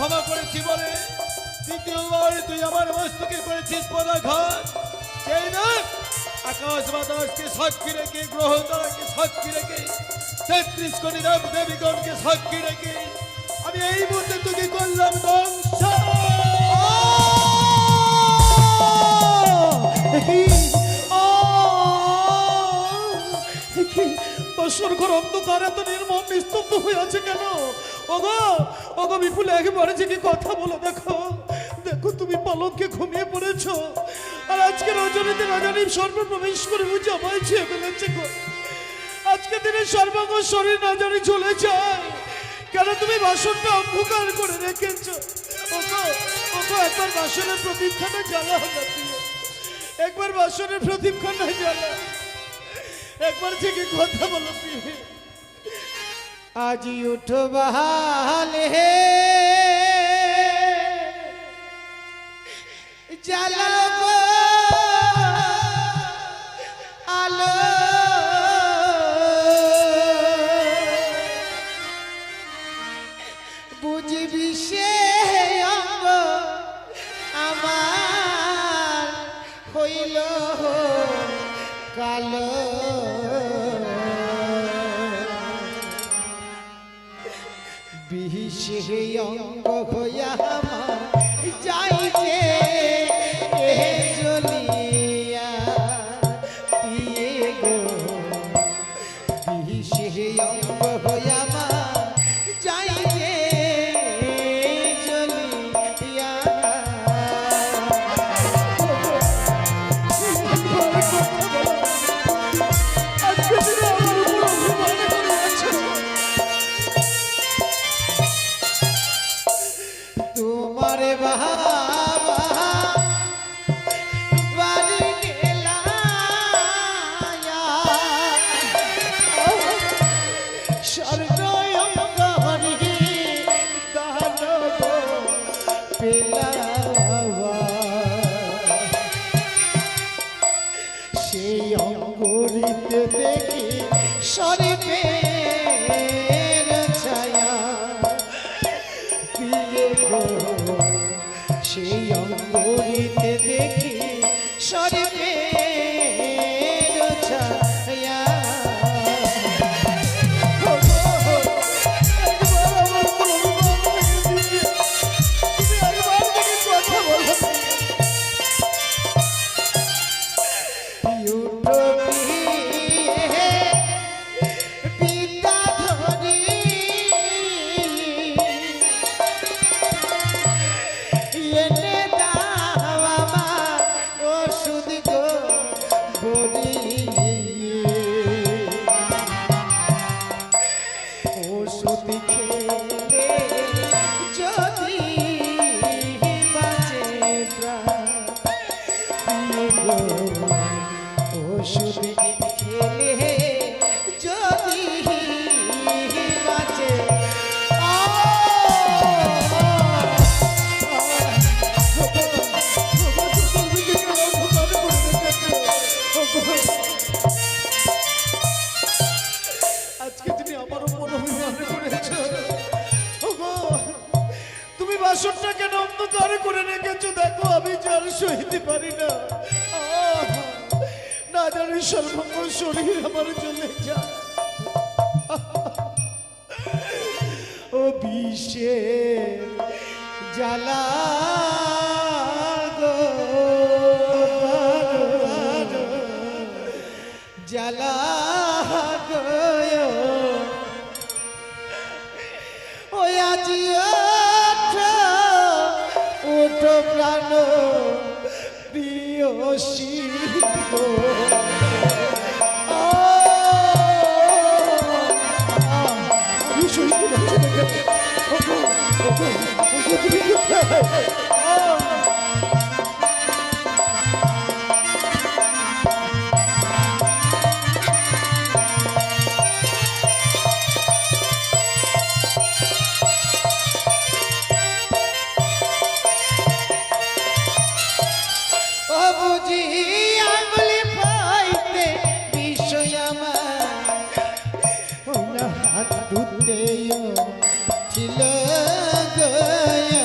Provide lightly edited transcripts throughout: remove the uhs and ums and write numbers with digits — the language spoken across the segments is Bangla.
ক্ষমা করেছি বলে দ্বিতীয়বার তুই আমার মস্তকে করেছিস পদাঘাত। সেই না আকাশ বাতাসকে সাক্ষী রেখে, গ্রহ তারাকে সাক্ষী রেখে, 33 কোটি দেব দেবীগণকে সাক্ষী রেখে আমি এই মুহূর্তে তোকে করলাম ধ্বংস। বসর ঘর অন্ধকার এত নির্মম নিস্তব্ধ হয়ে আছে কেন? ওগো ওগো বিপুল একবারে যে কি কথা বলো, দেখো দেখো তুমি পালককে ঘুমিয়ে পড়েছো, আর আজকে রজনীতে রাজানী সর্ব প্রবেশ করে বুঝে আমায় ছুঁয়ে ফেলেছে গো। আজকে দিনে সর্বাঙ্গ শরীর না জানি চলে যায় কেন? তুমি বাসনটা অন্ধকার করে রেখেছো। ওগো ওগো একবার বাসনের প্রদীপখানা জ্বালা হবে, একবার বাসনের প্রদীপখানা জ্বালা, একবার থেকে কথা বলো প্রিয়। আজি উঠো বাহালে জ্বালাবো আলো, বুঝবি সে অঙ্গ আমার হইল কালো। বিহিষে অঙ্গ হইয়া আমার যাইছে জ্বলিয়া পিয়ে গো। বিহিষে অঙ্গ হইয়া আমার যাইছে জ্বলিয়া। তোমারে বাবা বাড়ি গেলা স্বর্গ অঙ্গহরি দানব পেলা, সেই অঙ্গরিতে দেখি শরীফের ছায়া পিয়ে গো। সেই অঙ্গরিতে দেখি শরীফের ছায়া। আজকে তুমি আমারও মনে অভিমানে করেছো। তুমি বাসনটা কেন অন্ধকার করে রেখেছো? দেখো আমি যার সহিতে পারি না, না জানি সর্বাঙ্গ শরীর আমার চলে যায়। ও বিষের জ্বালা গো জ্বালা গো, ওই আজি ওঠো ওঠো প্রাণ প্রিয়সী গো। বুঝি আঙুলি পাইতে বিষয় আমার হাত ধুতে ছিল গয়া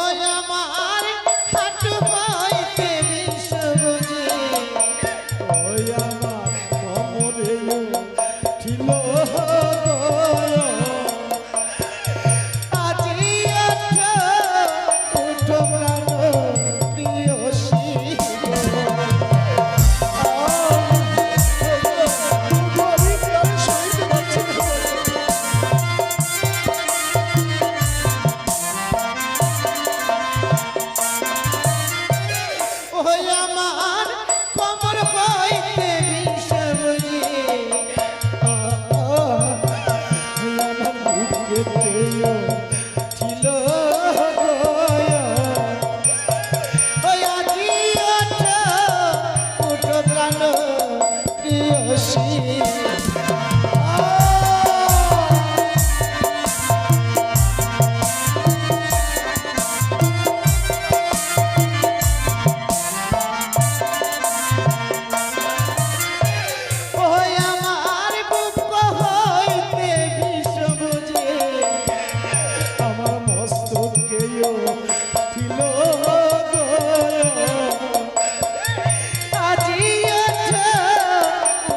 ওই আমার হাঁটু হইতে বিষ বুঝি ওই আমার কোমরে ছিল আজি ওঠো প্রাণ প্রিয় শিব ওই আমার কোমর হইতে বিষ বুঝি আমার বুকেতেও ছিল ওই আজি ওঠো প্রাণ প্রিয় শিব ওই আমার বুক হইতে বিষ বুঝি আমার মস্তকেও ছিল আজি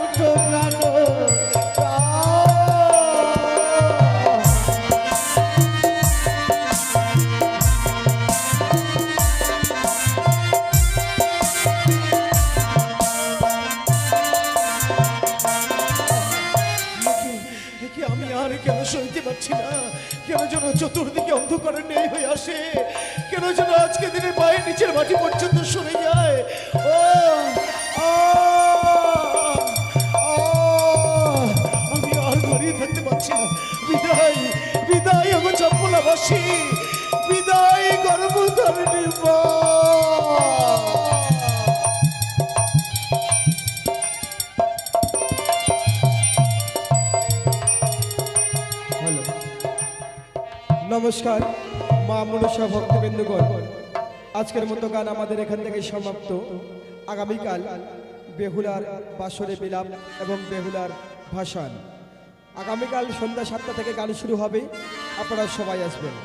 ওঠো প্রাণ কি আমি আর কেন সইতে পারছি না? কেন যেন চতুর্দিকে অন্ধকারে নেই হয়ে আসে? কেন যেন আজকে দিনের পায়ের নিচের মাটি পর্যন্ত সরে যায়? ও আ, আ, আমি আর দাঁড়িয়ে থাকতে পারছি না। বিদায় বিদায় আমার চপ্পলাবাসী, বিদায় গর্ভধারিণী মা। হ্যালো, নমস্কার মা মনসা ভক্তবৃন্দগণ। আজকের মতো গান আমাদের এখান থেকে সমাপ্ত। আগামীকাল বেহুলার বাসরে বিলাপ এবং বেহুলার ভাসান। আগামীকাল সন্ধ্যা 7টা থেকে গান শুরু হবে, আপনারা সবাই আসবেন।